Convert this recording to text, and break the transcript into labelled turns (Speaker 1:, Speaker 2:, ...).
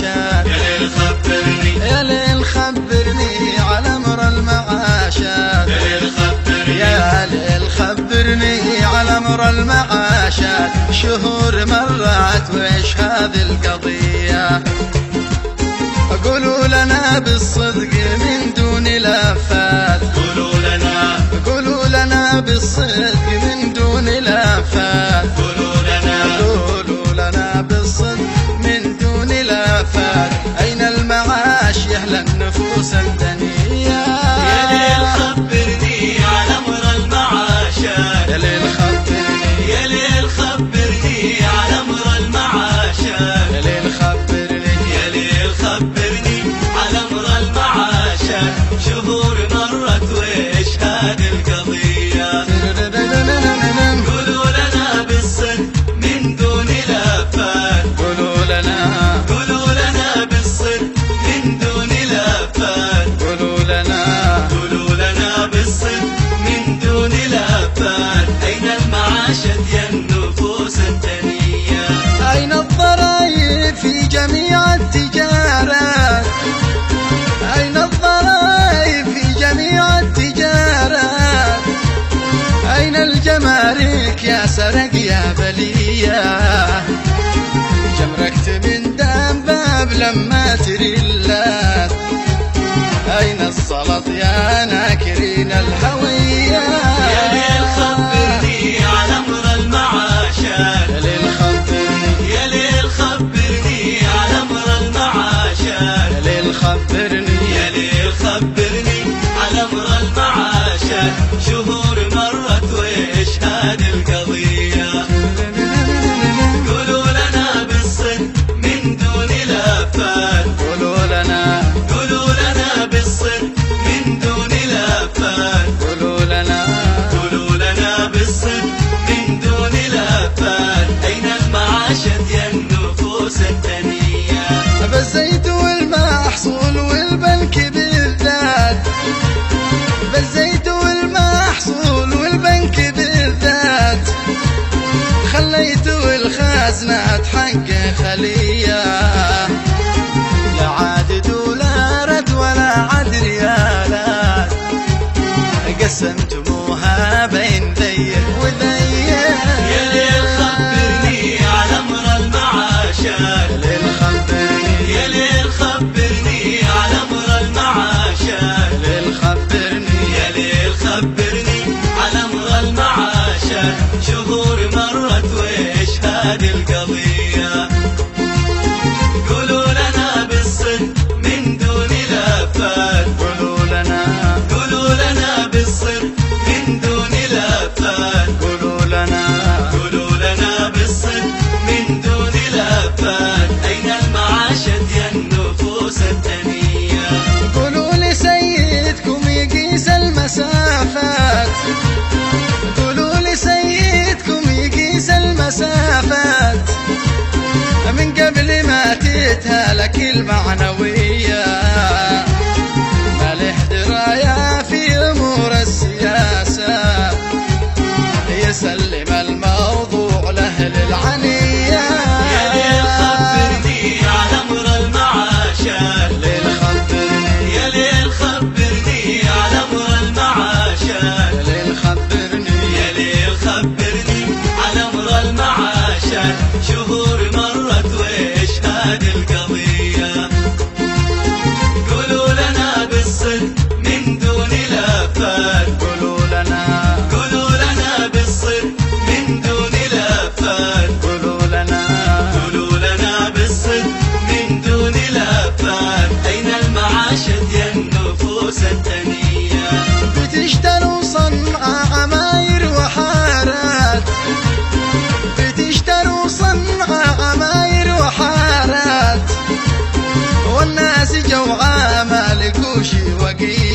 Speaker 1: المعاشات.
Speaker 2: يا ليل خبرني
Speaker 1: يا ليل خبرني على أمر المعاشات.
Speaker 2: يا ليل خبرني
Speaker 1: يا ليل خبرني على أمر المعاشات. شهور مرت وإيش هذه القضية؟ قولوا لنا بالصدق من دون لافات. قولوا لنا بالصدق من دون لافات. قولوا لنا بالصدق من دون لافات. أين المعاش يا أهل النفوس الدنية؟
Speaker 2: يا ليل خبرني على أمر المعاشات.
Speaker 1: يا ليل خبرني
Speaker 2: يا ليل خبرني على أمر المعاشات.
Speaker 1: يا ليل خبرني
Speaker 2: يا ليل خبرني على أمر المعاشات. شهور مرت وإيش هذه القضية؟ قولوا لنا بالصدق من دون لافات.
Speaker 1: قولوا
Speaker 2: لنا بالصدق من دون لافات.
Speaker 1: قولوا
Speaker 2: لنا بالصدق من دون لافات. أين المعاشة يا النفوس الدنية؟
Speaker 1: أين الضرائب في جميع التجارات؟ أين الضرائب في جميع التجارات؟ أين الجمارك يا سرق يا بلية؟ جمركت من دباب لما تريلات. أين السلط يا ناكرين الهوية؟
Speaker 2: يا ليل خبرني على أمر المعاشات.
Speaker 1: يا ليل خبرني
Speaker 2: يا ليل خبرني على أمر المعاشات.
Speaker 1: يا ليل خبرني
Speaker 2: يا ليل خبرني على أمر المعاشات. شهور مرت وإيش هذه القضية؟ قولوا لنا بالصدق من دون لافات.
Speaker 1: قولوا لنا
Speaker 2: بالصدق من دون لافات.
Speaker 1: قولوا
Speaker 2: لنا بالصدق من دون لافات. أين المعاشة يا النفوس الدنيا؟
Speaker 1: بالزيت والمحصول والبنك بالذات. بالزيت والمحصول والبنك بالذات. خليت الخزنة حق خلية. لا عاد دولارات ولا عاد ريالات. قسمتموها بين ذي وذي.
Speaker 2: يا ليل خبرني على أمر المعاشات.
Speaker 1: يا ليل خبرني
Speaker 2: يا ليل خبرني على أمر المعاشات.
Speaker 1: يا ليل خبرني
Speaker 2: يا ليل خبرني على أمر المعاشات. شهور مرت وإيش هذه القضية؟ قولوا لنا بالصدق من دون لافات.
Speaker 1: قولوا
Speaker 2: لنا بالصدق من دون لافات.
Speaker 1: قولوا
Speaker 2: لنا بالصدق من دون لافات. أين المعاشة يا النفوس الدنيا؟
Speaker 1: قولوا لسيدكم يقيس المسافات. قولوا لسيدكم يقيس المسافات. من قبل ما تتهلك المعنوية. ما له دراية في أمور السياسة. يسلم الموضوع لأهل العنية.
Speaker 2: يا ليل خبرني على أمر المعاشات.
Speaker 1: يا ليل خبرني
Speaker 2: يا ليل خبرني على أمر المعاشات.
Speaker 1: يا ليل خبرني
Speaker 2: يا ليل خبرني على أمر المعاشات. شهور مرت وإيش هذه القضية؟ قولوا لنا بالصدق من دون لافات.
Speaker 1: قولوا لنا
Speaker 2: بالصدق من دون لافات.
Speaker 1: قولوا
Speaker 2: لنا بالصدق من دون لافات. أين المعاشة يا النفوس الدنيا؟
Speaker 1: بتشتروا صنعاء عماير وحارات. بتشتروا صنعاء عماير وحارات. والناس جوعى ما لقوش وقيت.